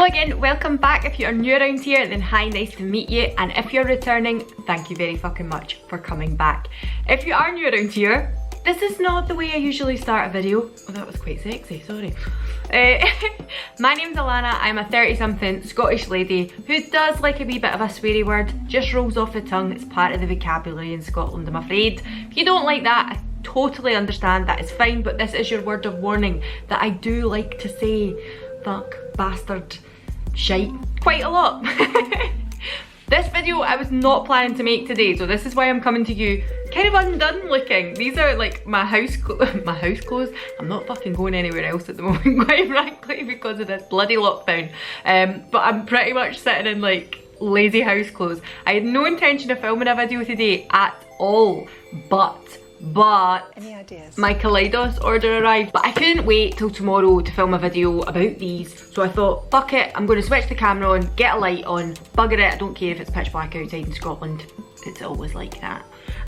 Hello again, welcome back. If you are new around here, then hi, nice to meet you. And if you're returning, thank you very fucking much for coming back. If you are new around here, this is not the way I usually start a video. Oh, that was quite sexy, sorry. My name's Alana, I'm a 30-something Scottish lady who does like a wee bit of a sweary word, just rolls off the tongue, it's part of the vocabulary in Scotland, I'm afraid. If you don't like that, I totally understand, that is fine, but this is your word of warning that I do like to say fuck, bastard, shite quite a lot. This video I was not planning to make today, so this is why I'm coming to you kind of undone looking. These are like my house clothes. I'm not fucking going anywhere else at the moment, quite frankly, because of this bloody lockdown. But I'm pretty much sitting in like lazy house clothes. I had no intention of filming a video today at all, but any ideas? My Kaleidos order arrived, but I couldn't wait till tomorrow to film a video about these, so I thought, fuck it, I'm going to switch the camera on, get a light on, bugger it, I don't care if it's pitch black outside in Scotland, it's always like that.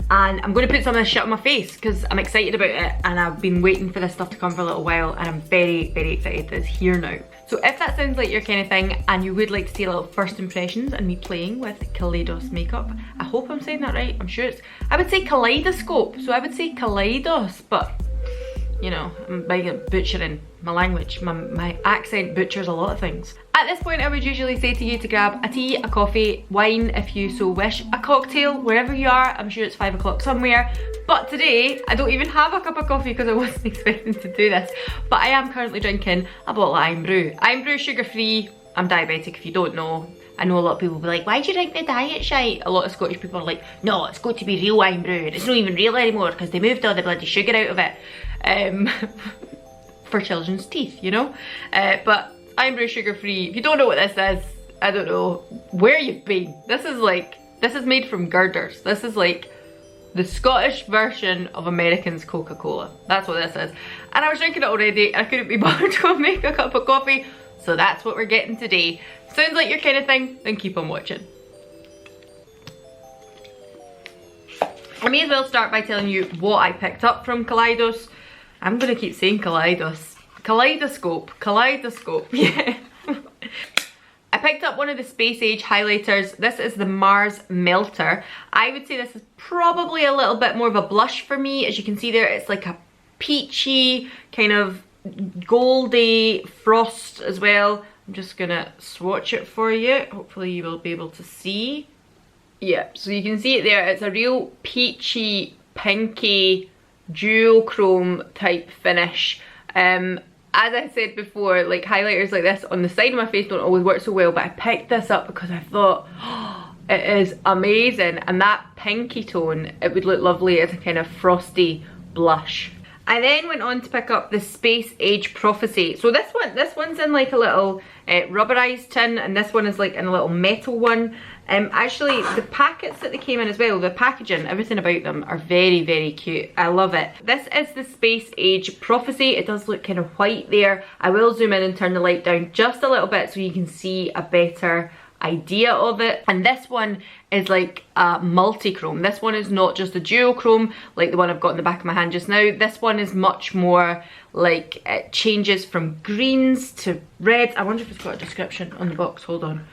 And I'm going to put some of this shit on my face because I'm excited about it, and I've been waiting for this stuff to come for a little while, and I'm very, very excited that it's here now. So if that sounds like your kind of thing and you would like to see a little first impressions and me playing with Kaleidos makeup, I hope I'm saying that right, I'm sure it's, I would say kaleidoscope, so I would say Kaleidos, but you know, I'm butchering my language, my accent butchers a lot of things. At this point I would usually say to you to grab a tea, a coffee, wine if you so wish, a cocktail, wherever you are. I'm sure it's 5 o'clock somewhere, but today I don't even have a cup of coffee because I wasn't expecting to do this, but I am currently drinking a bottle of Iron Brew. Iron Brew sugar free, I'm diabetic if you don't know. I know a lot of people will be like, why do you drink the diet shite? A lot of Scottish people are like, no, it's got to be real Iron Brew, and it's not even real anymore because they moved all the bloody sugar out of it. For children's teeth, you know? But Iron Brew sugar free. If you don't know what this is, I don't know where you've been. This is made from girders. This is like the Scottish version of Americans Coca-Cola. That's what this is. And I was drinking it already and I couldn't be bothered to go make a cup of coffee, so that's what we're getting today. Sounds like your kind of thing, then keep on watching. I may as well start by telling you what I picked up from Kaleidos. I'm gonna keep saying Kaleidos. Kaleidoscope, yeah. I picked up one of the Space Age highlighters. This is the Mars Melter. I would say this is probably a little bit more of a blush for me. As you can see there, it's like a peachy, kind of goldy frost as well. I'm just gonna swatch it for you. Hopefully you will be able to see. Yeah, so you can see it there. It's a real peachy, pinky, duochrome type finish. As I said before, like highlighters like this on the side of my face don't always work so well, but I picked this up because I thought, oh, it is amazing, and that pinky tone, it would look lovely as a kind of frosty blush. I then went on to pick up the Space Age Prophecy. So this one's in like a little rubberized tin, and this one is like in a little metal one. Actually, the packets that they came in as well, the packaging, everything about them are very, very cute. I love it. This is the Space Age Prophecy. It does look kind of white there. I will zoom in and turn the light down just a little bit so you can see a better idea of it. And this one is like a multi-chrome. This one is not just a duochrome like the one I've got in the back of my hand just now. This one is much more like, it changes from greens to reds. I wonder if it's got a description on the box. Hold on.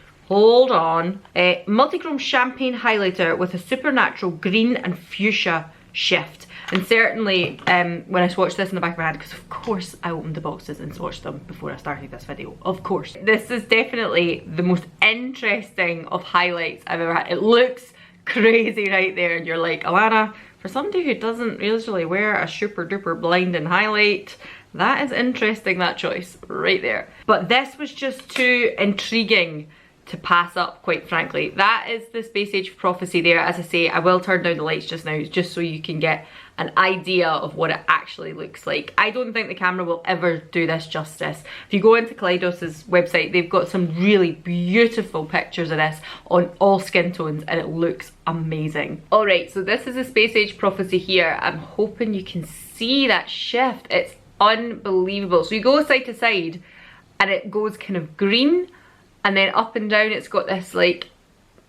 Multi-chrome champagne highlighter with a supernatural green and fuchsia shift. And certainly when I swatched this in the back of my hand, because of course I opened the boxes and swatched them before I started this video, of course. This is definitely the most interesting of highlights I've ever had. It looks crazy right there, and you're like, Alana, for somebody who doesn't usually wear a super duper blinding highlight, that is interesting, that choice right there. But this was just too intriguing to pass up, quite frankly. That is the Space Age Prophecy there. As I say, I will turn down the lights just now just so you can get an idea of what it actually looks like. I don't think the camera will ever do this justice. If you go into Kaleidos' website, they've got some really beautiful pictures of this on all skin tones, and it looks amazing. Alright, so this is the Space Age Prophecy here. I'm hoping you can see that shift. It's unbelievable. So you go side to side and it goes kind of green, and then up and down it's got this like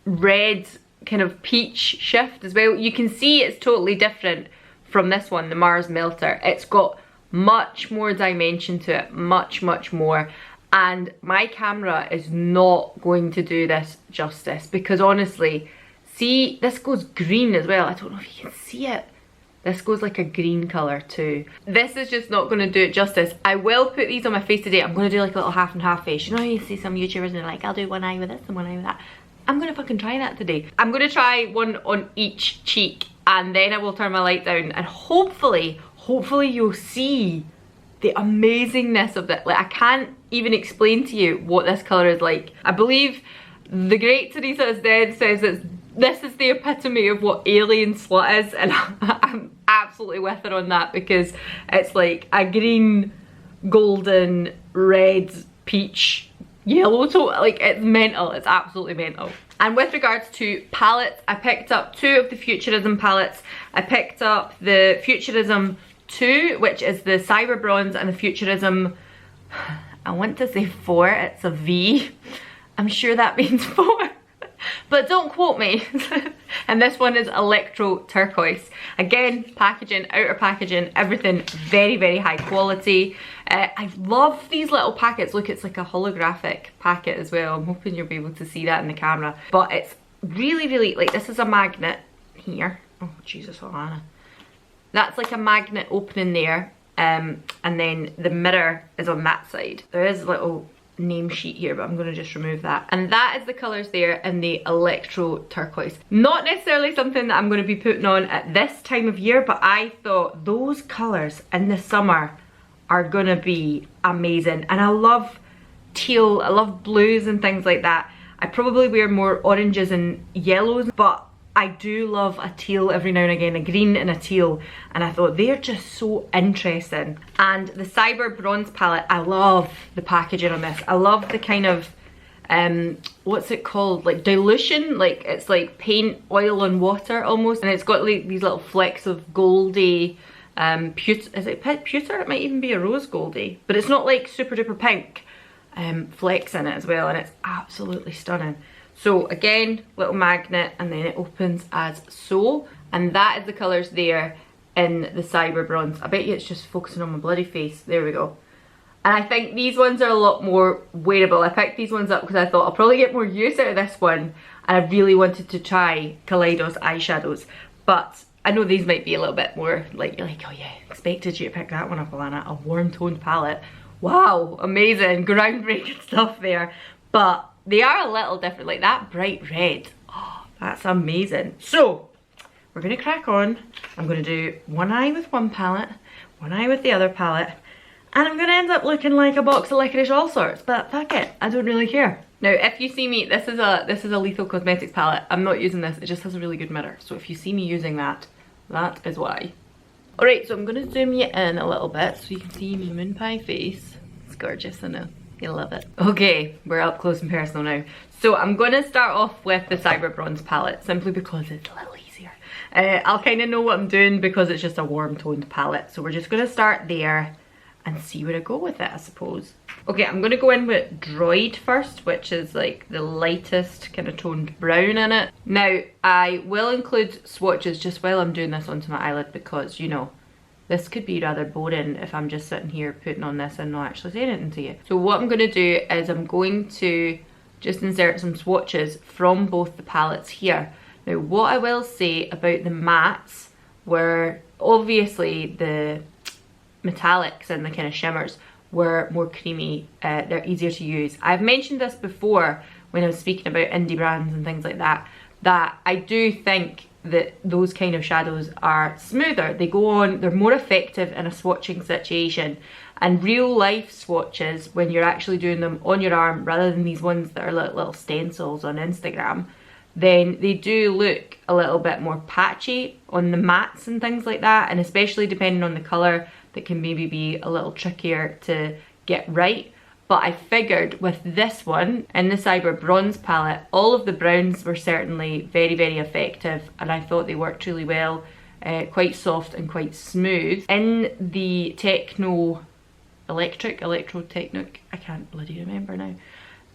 red kind of peach shift as well. You can see it's totally different from this one, the Mars Melter. It's got much more dimension to it, much more. And my camera is not going to do this justice, because honestly, see, this goes green as well. I don't know if you can see it. This goes like a green colour too. This is just not going to do it justice. I will put these on my face today. I'm going to do like a little half and half face. You know, you see some YouTubers and they're like, I'll do one eye with this and one eye with that. I'm going to fucking try that today. I'm going to try one on each cheek, and then I will turn my light down, and hopefully you'll see the amazingness of it. Like, I can't even explain to you what this colour is like. I believe the great Teresa is Dead says that this is the epitome of what alien slut is, and I'm absolutely with her on that, because it's like a green, golden, red, peach, yellow tone. Like, it's mental. It's absolutely mental. And with regards to palettes, I picked up 2 of the Futurism palettes. I picked up the Futurism 2, which is the Cyber Bronze, and the Futurism, I want to say 4, it's a V. I'm sure that means 4. But don't quote me. And this one is Electro Turquoise. Again, packaging, outer packaging, everything very, very high quality. I love these little packets. Look, it's like a holographic packet as well. I'm hoping you'll be able to see that in the camera. But it's really, really, like, this is a magnet here. Oh, Jesus, Alana. That's like a magnet opening there. And then the mirror is on that side. There is a little name sheet here, but I'm going to just remove that. And that is the colours there in the Electro Turquoise. Not necessarily something that I'm going to be putting on at this time of year, but I thought those colours in the summer are going to be amazing. And I love teal, I love blues and things like that. I probably wear more oranges and yellows, but I do love a teal every now and again, a green and a teal, and I thought they're just so interesting. And the Cyber Bronze palette, I love the packaging on this. I love the kind of, what's it called? Like dilution, like it's like paint, oil and water almost. And it's got like these little flecks of goldy, is it pewter? It might even be a rose goldy, but it's not like super duper pink flecks in it as well, and it's absolutely stunning. So again, little magnet, and then it opens as so. And that is the colours there in the Cyber Bronze. I bet you it's just focusing on my bloody face. There we go. And I think these ones are a lot more wearable. I picked these ones up because I thought I'll probably get more use out of this one. And I really wanted to try Kaleidos eyeshadows. But I know these might be a little bit more like, you're like, oh yeah, expected you to pick that one up, Alana. A warm toned palette. Wow, amazing, groundbreaking stuff there. But they are a little different, like that bright red. Oh, that's amazing. So, we're gonna crack on. I'm gonna do one eye with one palette, one eye with the other palette, and I'm gonna end up looking like a box of licorice all sorts, but fuck it, I don't really care. Now, if you see me, this is a Lethal Cosmetics palette. I'm not using this, it just has a really good mirror. So if you see me using that, that is why. Alright, so I'm gonna zoom you in a little bit so you can see my moon pie face. It's gorgeous, I know. You love it. Okay, we're up close and personal now. So I'm going to start off with the Cyber Bronze palette, simply because it's a little easier. I'll kind of know what I'm doing because it's just a warm toned palette. So we're just going to start there and see where I go with it, I suppose. Okay, I'm going to go in with Droid first, which is like the lightest kind of toned brown in it. Now, I will include swatches just while I'm doing this onto my eyelid, because, you know, this could be rather boring if I'm just sitting here putting on this and not actually saying anything to you. So what I'm going to do is I'm going to just insert some swatches from both the palettes here. Now, what I will say about the mattes were obviously the metallics and the kind of shimmers were more creamy. They're easier to use. I've mentioned this before when I was speaking about indie brands and things like that, that I do think that those kind of shadows are smoother. They go on, they're more effective in a swatching situation. And real life swatches, when you're actually doing them on your arm rather than these ones that are like little stencils on Instagram, then they do look a little bit more patchy on the mattes and things like that. And especially depending on the colour, that can maybe be a little trickier to get right. But I figured with this one, in the Cyber Bronze palette, all of the browns were certainly very, very effective, and I thought they worked really well, quite soft and quite smooth. In the Electro-Technic, I can't bloody remember now.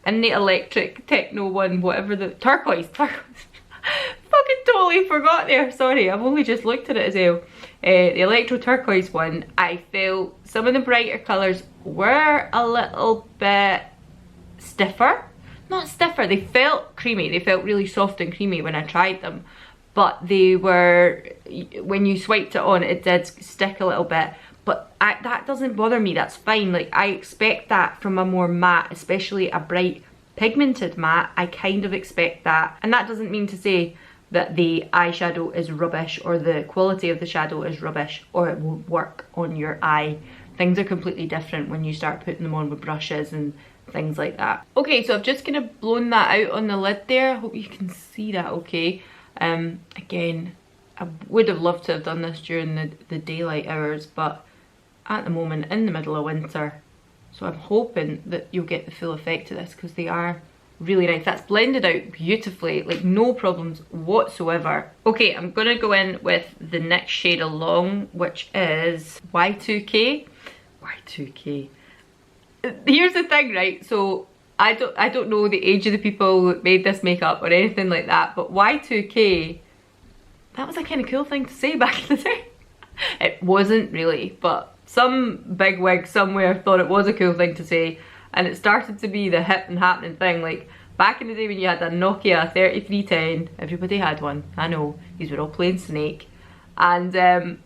In the Electric Techno one, whatever the, turquoise. Fucking totally forgot there, sorry, I've only just looked at it as well. The electro turquoise one, I felt some of the brighter colours were a little bit stiffer. Not stiffer, they felt creamy. They felt really soft and creamy when I tried them. But they were, when you swiped it on, it did stick a little bit. But that doesn't bother me, that's fine. Like, I expect that from a more matte, especially a bright pigmented matte. I kind of expect that. And that doesn't mean to say that the eyeshadow is rubbish or the quality of the shadow is rubbish or it won't work on your eye. Things are completely different when you start putting them on with brushes and things like that. Okay, so I've just kind of blown that out on the lid there. I hope you can see that okay. Again, I would have loved to have done this during the daylight hours, but at the moment in the middle of winter, so I'm hoping that you'll get the full effect of this because they are really nice. That's blended out beautifully, like no problems whatsoever. Okay, I'm gonna go in with the next shade along, which is Y2K. Y2K. Here's the thing, right? So I don't know the age of the people that made this makeup or anything like that, but Y2K, that was a kind of cool thing to say back in the day. It wasn't really, but some bigwig somewhere thought it was a cool thing to say, and it started to be the hip and happening thing. Like back in the day when you had a Nokia 3310, everybody had one, I know, these were all playing Snake, and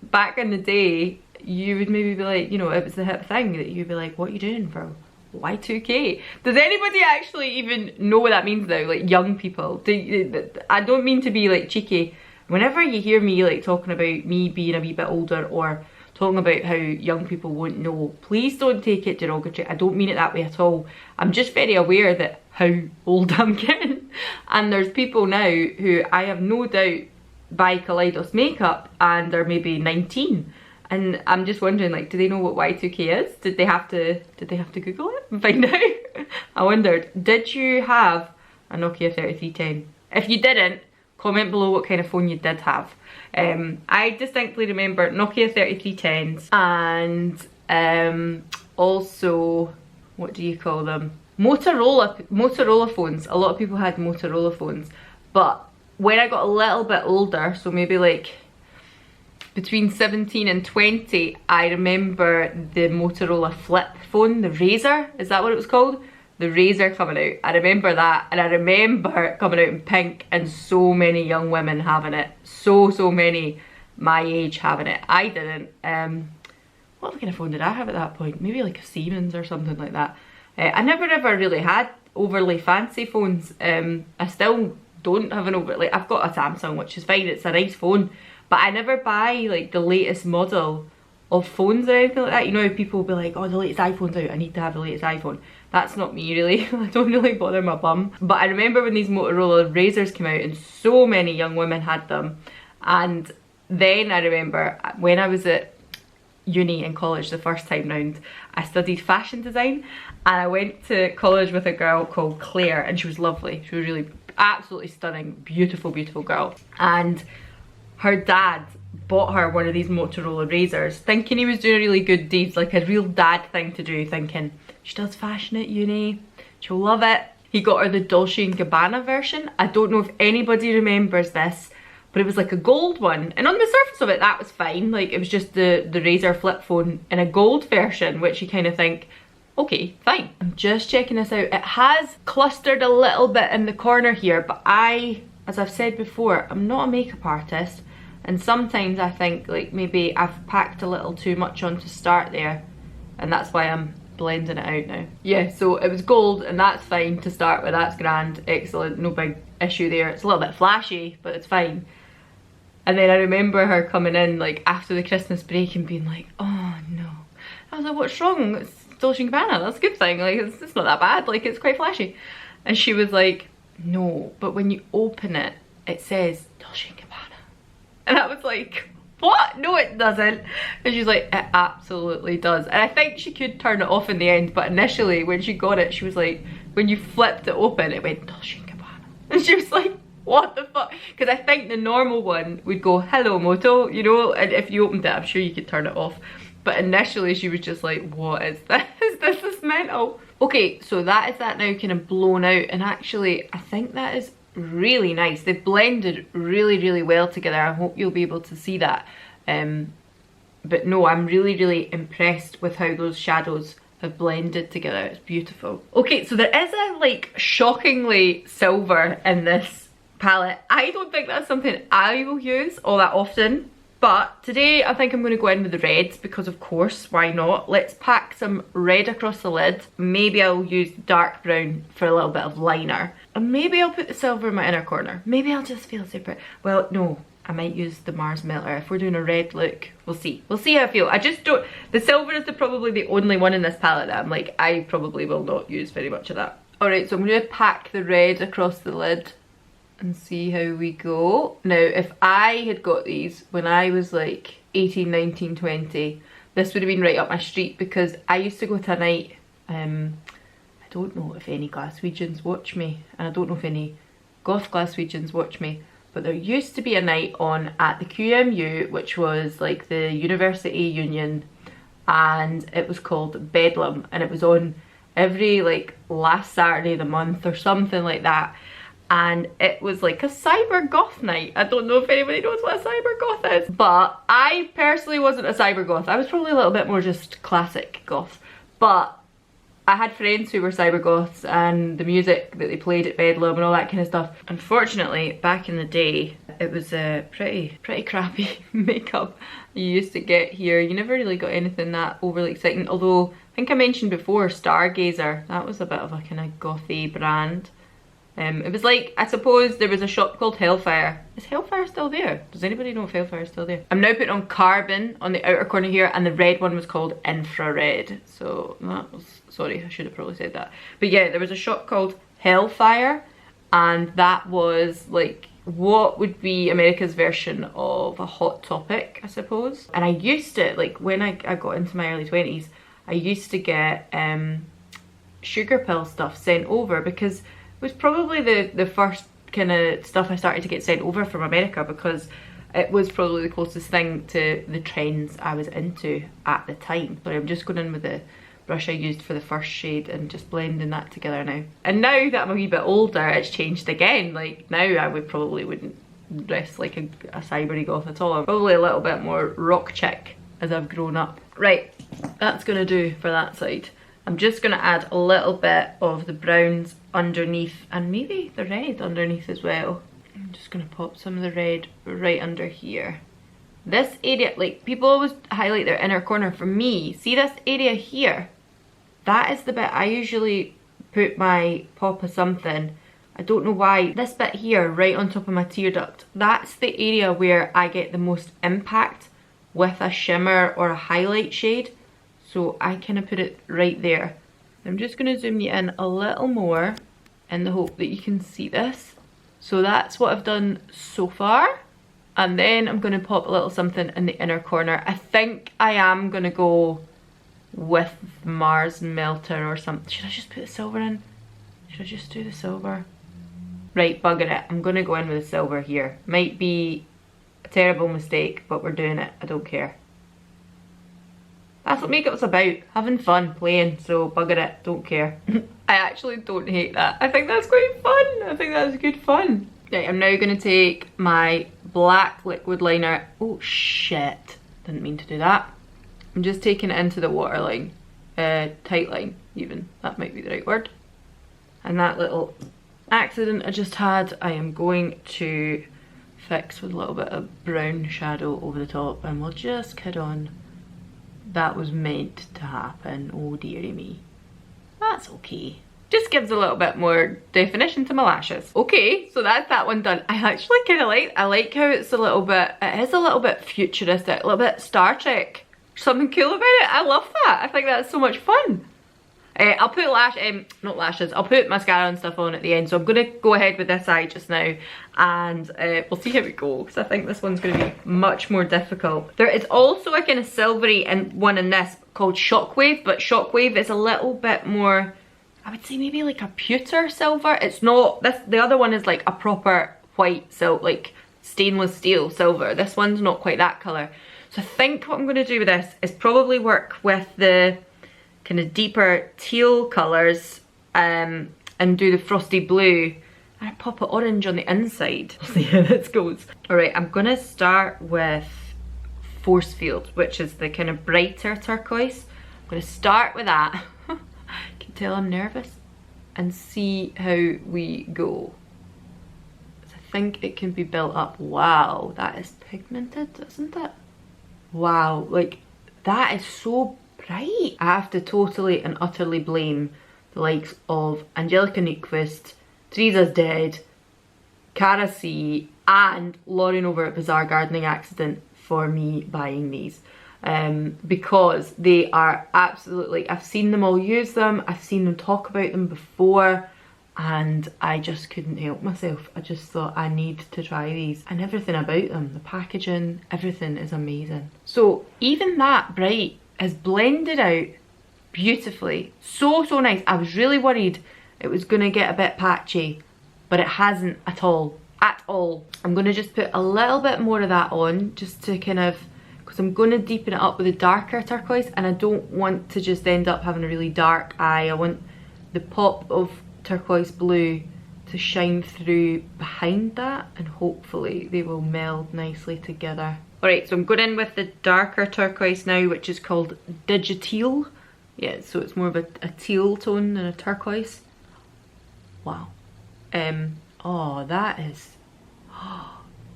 back in the day you would maybe be like, you know, it was the hip thing that you'd be like, what are you doing for Y2K? Does anybody actually even know what that means now? Like young people, I don't mean to be like cheeky. Whenever you hear me like talking about me being a wee bit older or talking about how young people won't know, please don't take it derogatory. I don't mean it that way at all. I'm just very aware that how old I'm getting, and there's people now who I have no doubt buy Kaleidos makeup and they're maybe 19, and I'm just wondering, like, do they know what Y2K is? Did they have to Google it and find out? I wondered. Did you have a Nokia 3310? If you didn't, comment below what kind of phone you did have. I distinctly remember Nokia 3310s and also, what do you call them? Motorola phones. A lot of people had Motorola phones, but when I got a little bit older, so maybe like between 17 and 20, I remember the Motorola flip phone, the Razr, is that what it was called? The Razr coming out. I remember that, and I remember it coming out in pink and so many young women having it. So many my age having it. I didn't. What kind of phone did I have at that point? Maybe like a Siemens or something like that. I never ever really had overly fancy phones. I still don't have an overly, I've got a Samsung, which is fine, it's a nice phone, but I never buy like the latest model of phones or anything like that. You know how people will be like, oh, the latest iPhone's out, I need to have the latest iPhone. That's not me really. I don't really bother my bum. But I remember when these Motorola Razrs came out and so many young women had them. And then I remember when I was at uni in college the first time round, I studied fashion design, and I went to college with a girl called Claire, and she was lovely. She was really absolutely stunning, beautiful girl. And her dad bought her one of these Motorola Razrs, thinking he was doing a really good deed, like a real dad thing to do, thinking she does fashion at uni, she'll love it. He got her the Dolce & Gabbana version. I don't know if anybody remembers this, but it was like a gold one, and on the surface of it that was fine. Like it was just the Razr flip phone in a gold version, which you kind of think, okay, fine. I'm just checking this out. It has clustered a little bit in the corner here, but as I've said before, I'm not a makeup artist, and sometimes I think like maybe I've packed a little too much on to start there, and that's why I'm blending it out now. Yeah, so it was gold, and that's fine to start with. That's grand, excellent, no big issue there. It's a little bit flashy, but it's fine. And then I remember her coming in like after the Christmas break and being like, oh no. I was like, what's wrong? It's Dolce & Gabbana, that's a good thing. Like it's not that bad, like it's quite flashy. And she was like, no, but when you open it, it says Dolce & Gabbana. And I was like, what? No it doesn't. And she's like, it absolutely does. And I think she could turn it off in the end, but initially when she got it, she was like, when you flipped it open, it went Dolce & Gabbana. And she was like, what the fuck? Because I think the normal one would go, hello Moto, you know, and if you opened it, I'm sure you could turn it off. But initially she was just like, what is this? This is mental. Okay, so that is that now kind of blown out, and actually I think that is really nice. They've blended really well together. I hope you'll be able to see that. But no, I'm really, really impressed with how those shadows have blended together. It's beautiful. Okay, so there is a like shockingly silver in this palette. I don't think that's something I will use all that often, but today I think I'm going to go in with the reds because of course, why not? Let's pack some red across the lid. Maybe I'll use dark brown for a little bit of liner. And maybe I'll put the silver in my inner corner. Maybe I'll just feel super, well no, I might use the Mars Melter. If we're doing a red look, we'll see. We'll see how I feel. I just don't, the silver is probably the only one in this palette that I'm like, I probably will not use very much of that. Alright, so I'm going to pack the red across the lid and see how we go. Now, if I had got these when I was like 18, 19, 20, this would have been right up my street because I used to go to a night, I don't know if any Glaswegians watch me, and I don't know if any goth Glaswegians watch me, but there used to be a night on at the QMU, which was like the University Union, and it was called Bedlam, and it was on every like last Saturday of the month or something like that. And it was like a cyber goth night. I don't know if anybody knows what a cyber goth is, but I personally wasn't a cyber goth. I was probably a little bit more just classic goth, but I had friends who were cyber goths, and the music that they played at Bedlam and all that kind of stuff. Unfortunately, back in the day, it was a pretty crappy makeup you used to get here. You never really got anything that overly exciting, although I think I mentioned before Stargazer. That was a bit of a kind of gothy brand. It was like, I suppose there was a shop called Hellfire. Is Hellfire still there? Does anybody know if Hellfire is still there? I'm now putting on Carbon on the outer corner here, and the red one was called Infrared. So that was, sorry, I should have probably said that. But yeah, there was a shop called Hellfire, and that was like what would be America's version of a Hot Topic, I suppose. And I used to, like when I got into my early 20s, I used to get sugar pill stuff sent over because it was probably the first kind of stuff I started to get sent over from America, because it was probably the closest thing to the trends I was into at the time. Sorry, I'm just going in with the brush I used for the first shade and just blending that together now. And now that I'm a wee bit older, it's changed again. Like now I wouldn't dress like a cybery goth at all. I'm probably a little bit more rock chick as I've grown up. Right, that's gonna do for that side. I'm just gonna add a little bit of the browns underneath and maybe the red underneath as well. I'm just gonna pop some of the red right under here. This area, like people always highlight their inner corner. For me, see this area here? That is the bit I usually put my pop of something. I don't know why. This bit here, right on top of my tear duct, that's the area where I get the most impact with a shimmer or a highlight shade. So I kind of put it right there. I'm just going to zoom you in a little more in the hope that you can see this. So that's what I've done so far. And then I'm going to pop a little something in the inner corner. I think I am going to go with Mars Melter or something. Should I just put the silver in? Should I just do the silver? Right, bugger it. I'm going to go in with the silver here. Might be a terrible mistake, but we're doing it. I don't care. That's what makeup's about, having fun, playing, so bugger it, don't care. I actually don't hate that. I think that's quite fun. I think that's good fun. Right, I'm now going to take my black liquid liner. Oh shit, didn't mean to do that. I'm just taking it into the waterline, tight line even, that might be the right word. And that little accident I just had, I am going to fix with a little bit of brown shadow over the top, and we'll just kid on. That was meant to happen, oh dearie me. That's okay. Just gives a little bit more definition to my lashes. Okay, so that's that one done. I actually kind of I like how it's a little bit, it is a little bit futuristic, a little bit Star Trek. Something cool about it, I love that. I think that's so much fun. I'll put not lashes, I'll put mascara and stuff on at the end. So I'm gonna go ahead with this eye just now, and we'll see how it goes, because I think this one's gonna be much more difficult. There is also a kind of silvery one in this called Shockwave, but Shockwave is a little bit more, I would say maybe like a pewter silver. It's not, the other one is like a proper white silk, like stainless steel silver. This one's not quite that colour. So I think what I'm gonna do with this is probably work with the kind of deeper teal colours and do the frosty blue, and I pop an orange on the inside. We'll see how this goes. Alright, I'm gonna start with Force Field, which is the kind of brighter turquoise. I'm going to start with that. You can tell I'm nervous. And see how we go. I think it can be built up. Wow, that is pigmented, isn't it? Wow, like that is so bright. I have to totally and utterly blame the likes of Angelica Nyquist, Teresa's Dead, Cara C, and Lauren over at Bizarre Gardening Accident for me buying these. Because they are absolutely, I've seen them all use them, I've seen them talk about them before, and I just couldn't help myself. I just thought I need to try these, and everything about them, the packaging, everything is amazing. So even that bright has blended out beautifully. So nice. I was really worried it was gonna get a bit patchy, but it hasn't at all. I'm gonna just put a little bit more of that on, just to kind of, because I'm going to deepen it up with a darker turquoise, and I don't want to just end up having a really dark eye. I want the pop of turquoise blue to shine through behind that, and hopefully they will meld nicely together. Alright, so I'm going in with the darker turquoise now, which is called Digiteal. Yeah, so it's more of a teal tone than a turquoise. Wow. Oh, that is...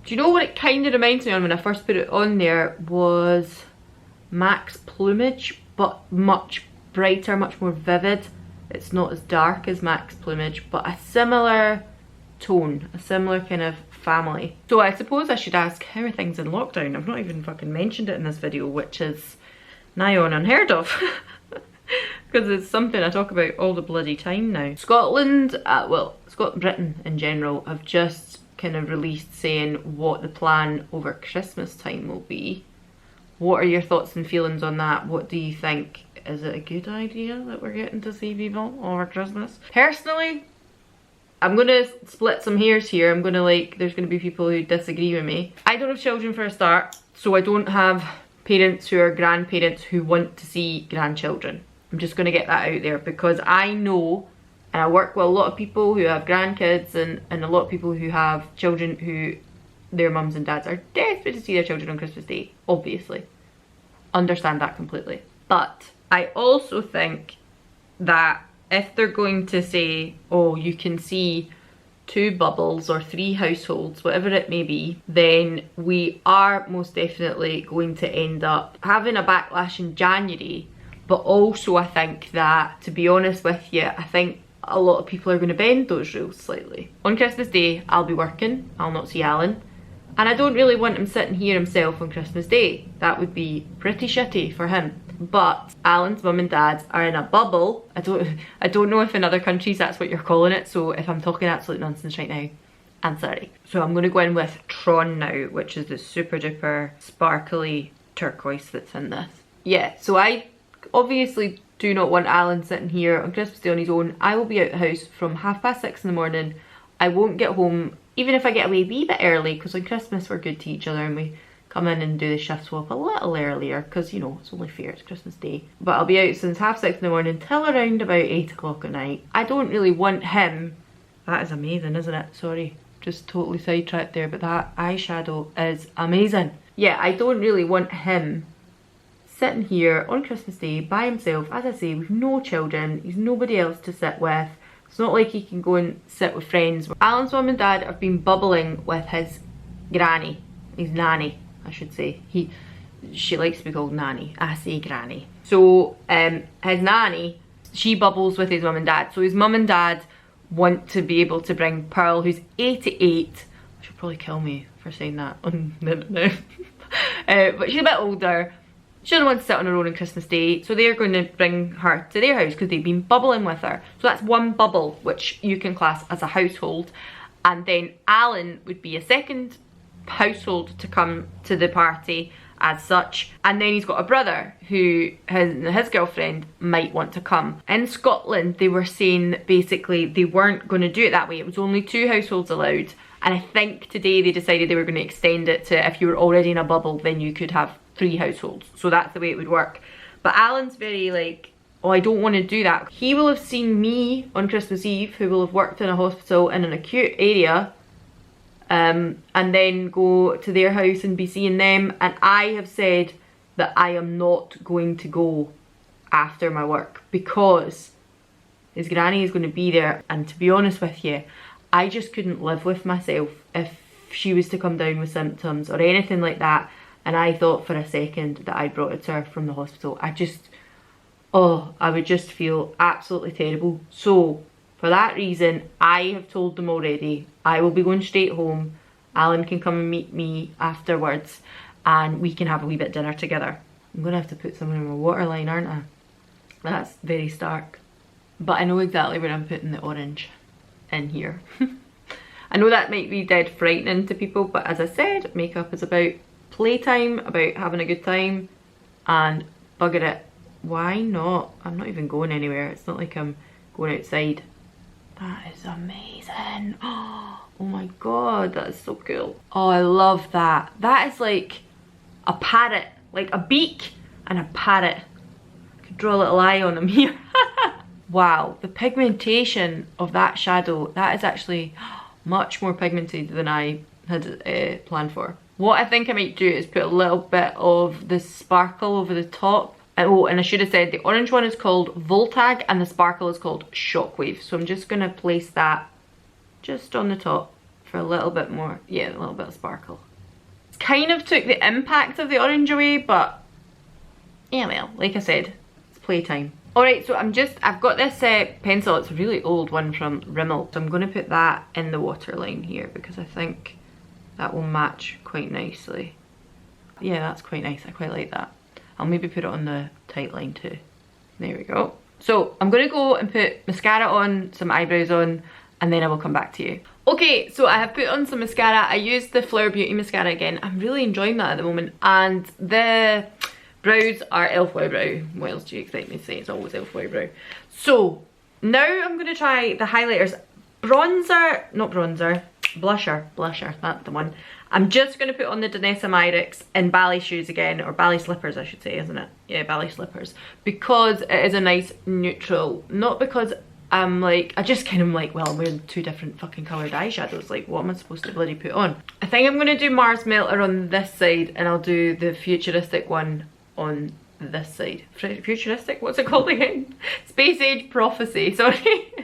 Do you know what it kind of reminds me of when I first put it on there was Max Plumage, but much brighter, much more vivid. It's not as dark as Max Plumage, but a similar tone, a similar kind of family. So I suppose I should ask, how are things in lockdown? I've not even fucking mentioned it in this video, which is nigh on unheard of. Because it's something I talk about all the bloody time now. Scotland, well, Britain in general, have just kind of released saying what the plan over Christmas time will be. What are your thoughts and feelings on that? What do you think? Is it a good idea that we're getting to see people over Christmas? Personally, I'm gonna split some hairs here. I'm gonna there's gonna be people who disagree with me. I don't have children for a start, so I don't have parents who are grandparents who want to see grandchildren. I'm just gonna get that out there, because I know, and I work with a lot of people who have grandkids and a lot of people who have children who their mums and dads are desperate to see their children on Christmas Day, obviously. Understand that completely. But I also think that if they're going to say, oh, you can see 2 bubbles or 3 households, whatever it may be, then we are most definitely going to end up having a backlash in January. But also I think that, to be honest with you, I think a lot of people are going to bend those rules slightly. On Christmas Day, I'll be working, I'll not see Alan. And I don't really want him sitting here himself on Christmas Day. That would be pretty shitty for him. But Alan's mum and dad are in a bubble. I don't know if in other countries that's what you're calling it, so if I'm talking absolute nonsense right now, I'm sorry. So I'm going to go in with Tron now, which is the super duper sparkly turquoise that's in this. Yeah, so I obviously do not want Alan sitting here on Christmas Day on his own. I will be out the house from 6:30 in the morning. I won't get home, even if I get away a wee bit early, because on Christmas we're good to each other and we come in and do the shift swap a little earlier, because, you know, it's only fair, it's Christmas Day. But I'll be out since 6:30 in the morning till around about 8 o'clock at night. I don't really want him... That is amazing, isn't it? Sorry, just totally sidetracked there, but that eyeshadow is amazing. Yeah, I don't really want him sitting here on Christmas Day by himself, as I say, with no children. He's nobody else to sit with. It's not like he can go and sit with friends. Alan's mum and dad have been bubbling with his granny, his nanny, I should say. She likes to be called nanny. I say granny. So his nanny, she bubbles with his mum and dad. So his mum and dad want to be able to bring Pearl, who's 88. She'll probably kill me for saying that on the internet. But she's a bit older. She doesn't want to sit on her own on Christmas Day, so they're going to bring her to their house because they've been bubbling with her. So that's one bubble, which you can class as a household. And then Alan would be a second household to come to the party as such. And then he's got a brother who his girlfriend might want to come. In Scotland, they were saying that basically they weren't going to do it that way. It was only 2 households allowed. And I think today they decided they were going to extend it to, if you were already in a bubble, then you could have 3 households. So that's the way it would work. But Alan's very like, oh, I don't want to do that. He will have seen me on Christmas Eve, who will have worked in a hospital in an acute area, and then go to their house and be seeing them. And I have said that I am not going to go after my work because his granny is going to be there. And to be honest with you, I just couldn't live with myself if she was to come down with symptoms or anything like that and I thought for a second that I brought it to her from the hospital. I would just feel absolutely terrible. So for that reason, I have told them already, I will be going straight home. Alan can come and meet me afterwards and we can have a wee bit dinner together. I'm going to have to put something in my waterline, aren't I? That's very stark. But I know exactly where I'm putting the orange in here. I know that might be dead frightening to people, but as I said, makeup is about playtime, about having a good time, and bugger it. Why not? I'm not even going anywhere. It's not like I'm going outside. That is amazing. Oh my god, that is so cool. Oh, I love that. That is like a parrot, like a beak and a parrot. I could draw a little eye on him here. Wow, the pigmentation of that shadow, that is actually much more pigmented than I had planned for. What I think I might do is put a little bit of the sparkle over the top. Oh, and I should have said the orange one is called Voltag and the sparkle is called Shockwave. So I'm just going to place that just on the top for a little bit more, yeah, a little bit of sparkle. It kind of took the impact of the orange away, but yeah, well, like I said, it's playtime. Alright, so I've got this pencil, it's a really old one from Rimmel. So I'm going to put that in the waterline here because I think that will match quite nicely. Yeah, that's quite nice, I quite like that. I'll maybe put it on the tight line too. There we go. So I'm going to go and put mascara on, some eyebrows on, and then I will come back to you. Okay, so I have put on some mascara. I used the Flower Beauty mascara again. I'm really enjoying that at the moment. And the brows are Elf Wow Brow. What else do you expect me to say? It's always Elf Wow Brow. So now I'm going to try the highlighters. Bronzer, not bronzer, blusher, that's the one. I'm just going to put on the Danessa Myricks in ballet shoes again, or ballet slippers I should say, isn't it? Yeah, ballet slippers. Because it is a nice neutral, not because I'm like, I just kind of like, well, I'm wearing two different fucking coloured eyeshadows, like what am I supposed to bloody put on? I think I'm going to do Mars Melter on this side and I'll do the futuristic one on this side. Futuristic? What's it called again? Space Age Prophecy, sorry.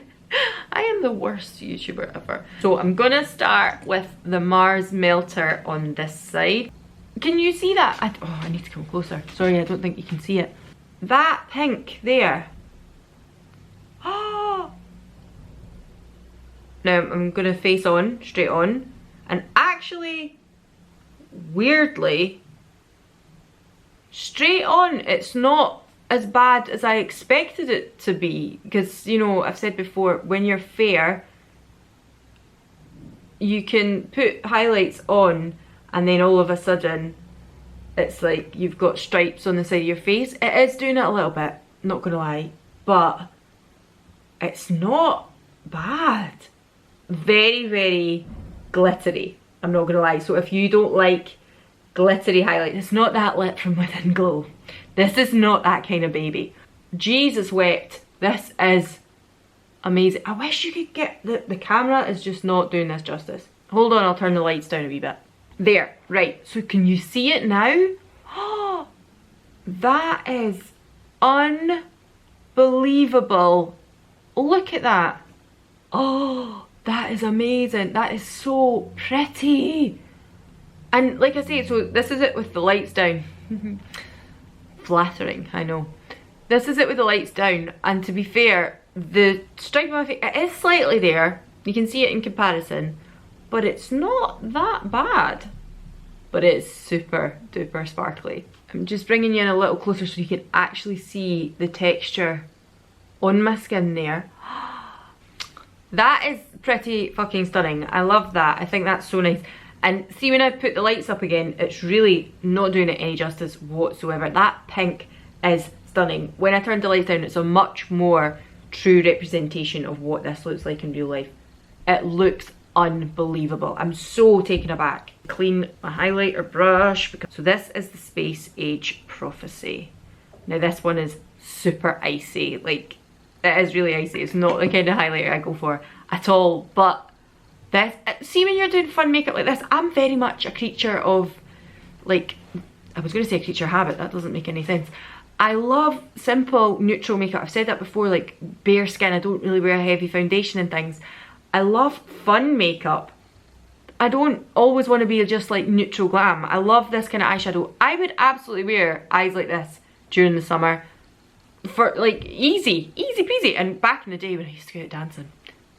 I am the worst YouTuber ever. So I'm gonna start with the Mars Melter on this side. Can you see that? I need to come closer. Sorry, I don't think you can see it. That pink there. Oh! Now I'm gonna face on, straight on. And actually, weirdly, straight on, it's not as bad as I expected it to be, because you know, I've said before, when you're fair you can put highlights on and then all of a sudden it's like you've got stripes on the side of your face. It is doing it a little bit, not gonna lie, but it's not bad. Very, very glittery, I'm not gonna lie. So if you don't like glittery highlights, it's not that Lit from Within glow. This is not that kind of baby. Jesus wept. This is amazing. I wish you could get, the camera is just not doing this justice. Hold on, I'll turn the lights down a wee bit. There, right, so can you see it now? Oh, that is unbelievable. Look at that. Oh, that is amazing. That is so pretty. And like I say, so this is it with the lights down. Flattering, I know. This is it with the lights down, and to be fair, the stripe on my face, it is slightly there. You can see it in comparison, but it's not that bad. But it's super duper sparkly. I'm just bringing you in a little closer so you can actually see the texture on my skin there. That is pretty fucking stunning. I love that. I think that's so nice. And see, when I put the lights up again, it's really not doing it any justice whatsoever. That pink is stunning. When I turned the lights down, it's a much more true representation of what this looks like in real life. It looks unbelievable. I'm so taken aback. Clean my highlighter brush. So this is the Space Age Prophecy. Now this one is super icy. Like, it is really icy. It's not the kind of highlighter I go for at all. But this, see when you're doing fun makeup like this, I'm very much a creature of, like, I was going to say a creature habit, that doesn't make any sense. I love simple neutral makeup. I've said that before, like bare skin. I don't really wear heavy foundation and things. I love fun makeup. I don't always want to be just like neutral glam. I love this kind of eyeshadow. I would absolutely wear eyes like this during the summer for like easy peasy. And back in the day when I used to go out dancing,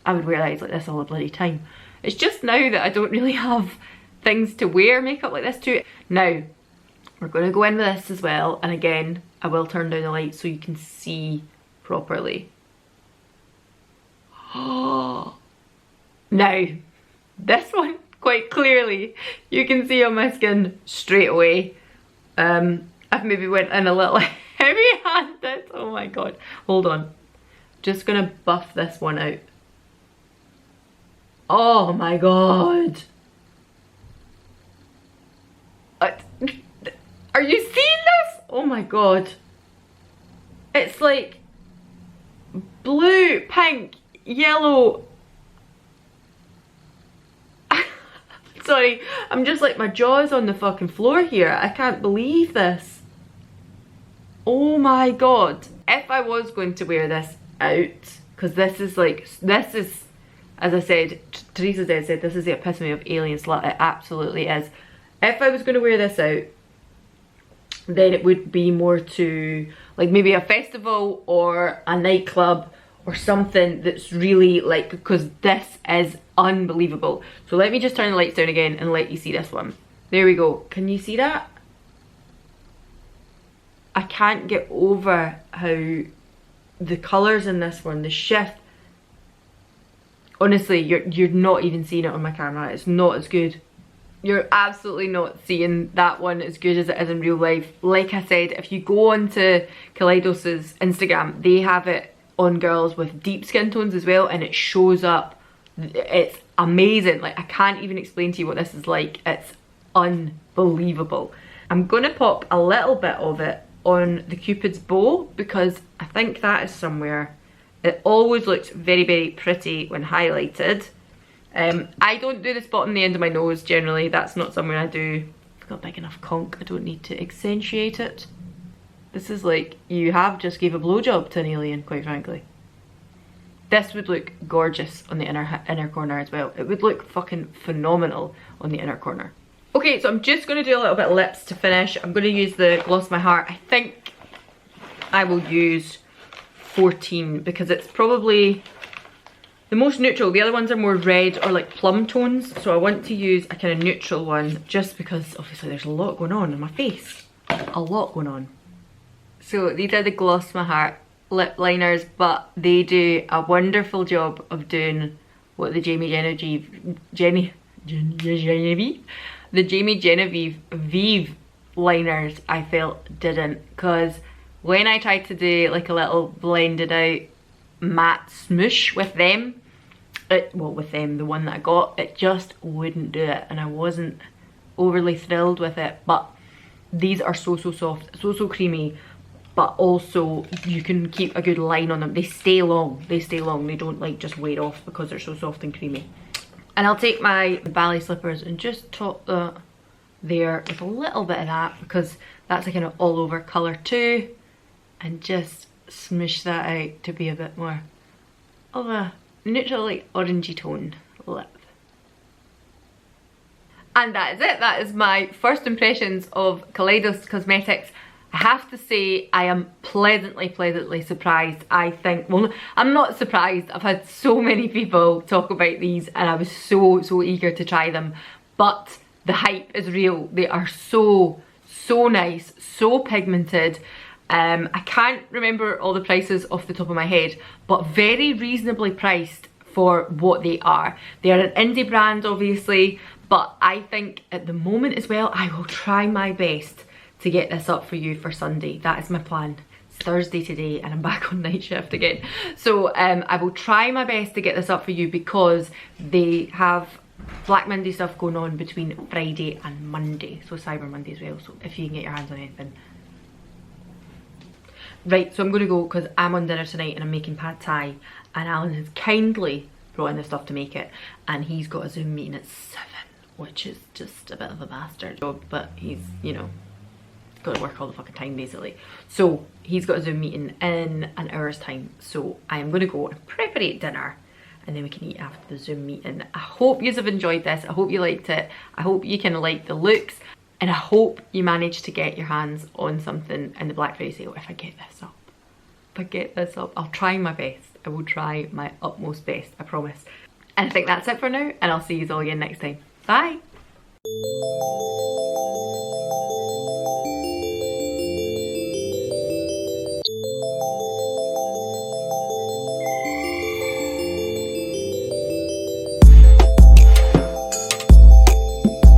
I would wear eyes like this all the bloody time. It's just now that I don't really have things to wear makeup like this to. Now, we're going to go in with this as well, and again, I will turn down the light so you can see properly. Oh, now, this one, quite clearly, you can see on my skin straight away. I've maybe went in a little heavy-handed. Oh my god. Hold on. Just gonna buff this one out. Oh my god. Are you seeing this? Oh my god. It's like blue, pink, yellow. Sorry, I'm just like, my jaw's on the fucking floor here. I can't believe this. Oh my god. If I was going to wear this out, because this is like, this is, as I said, Teresa said, this is the epitome of alien slut. It absolutely is. If I was going to wear this out, then it would be more to like maybe a festival or a nightclub or something that's really like, because this is unbelievable. So let me just turn the lights down again and let you see this one. There we go. Can you see that? I can't get over how the colours in this one, the shift. Honestly, you're not even seeing it on my camera. It's not as good. You're absolutely not seeing that one as good as it is in real life. Like I said, if you go onto Kaleidos' Instagram, they have it on girls with deep skin tones as well, and it shows up. It's amazing. Like, I can't even explain to you what this is like. It's unbelievable. I'm gonna pop a little bit of it on the Cupid's bow because I think that is somewhere. It always looks very, very pretty when highlighted. I don't do the spot on the end of my nose generally. That's not somewhere I do. I've got a big enough conch. I don't need to accentuate it. This is like you have just gave a blowjob to an alien, quite frankly. This would look gorgeous on the inner corner as well. It would look fucking phenomenal on the inner corner. Okay, so I'm just going to do a little bit of lips to finish. I'm going to use the Gloss My Heart. I think I will use 14 because it's probably the most neutral. The other ones are more red or like plum tones, so I want to use a kind of neutral one just because obviously there's a lot going on in my face. A lot going on. So these are the Gloss My Heart lip liners, but they do a wonderful job of doing what the Jamie Genevieve liners I felt didn't, because when I tried to do like a little blended out matte smoosh with them, the one that I got, it just wouldn't do it, and I wasn't overly thrilled with it. But these are so soft, so creamy, but also you can keep a good line on them. They stay long, they don't like just wear off because they're so soft and creamy. And I'll take my ballet slippers and just top that there with a little bit of that because that's a kind of all over colour too, and just smoosh that out to be a bit more of a neutral, like orangey tone lip. And that is it. That is my first impressions of Kaleidos Cosmetics. I have to say I am pleasantly surprised. I think, well, I'm not surprised. I've had so many people talk about these and I was so eager to try them. But the hype is real. They are so nice, so pigmented. I can't remember all the prices off the top of my head, but very reasonably priced for what they are. They are an indie brand, obviously, but I think at the moment as well, I will try my best to get this up for you for Sunday. That is my plan. It's Thursday today and I'm back on night shift again. So I will try my best to get this up for you because they have Black Monday stuff going on between Friday and Monday. So Cyber Monday as well. So if you can get your hands on anything. Right, so I'm going to go because I'm on dinner tonight and I'm making pad thai, and Alan has kindly brought in the stuff to make it, and he's got a Zoom meeting at 7, which is just a bit of a bastard job, but he's, you know, got to work all the fucking time basically. So he's got a Zoom meeting in an hour's time, so I am going to go and preparate dinner, and then we can eat after the Zoom meeting. I hope you have enjoyed this. I hope you liked it. I hope you kind of like the looks, and I hope you managed to get your hands on something in the Black Friday sale. If I get this up, I'll try my best. I will try my utmost best, I promise. And I think that's it for now, and I'll see you all again next time. Bye.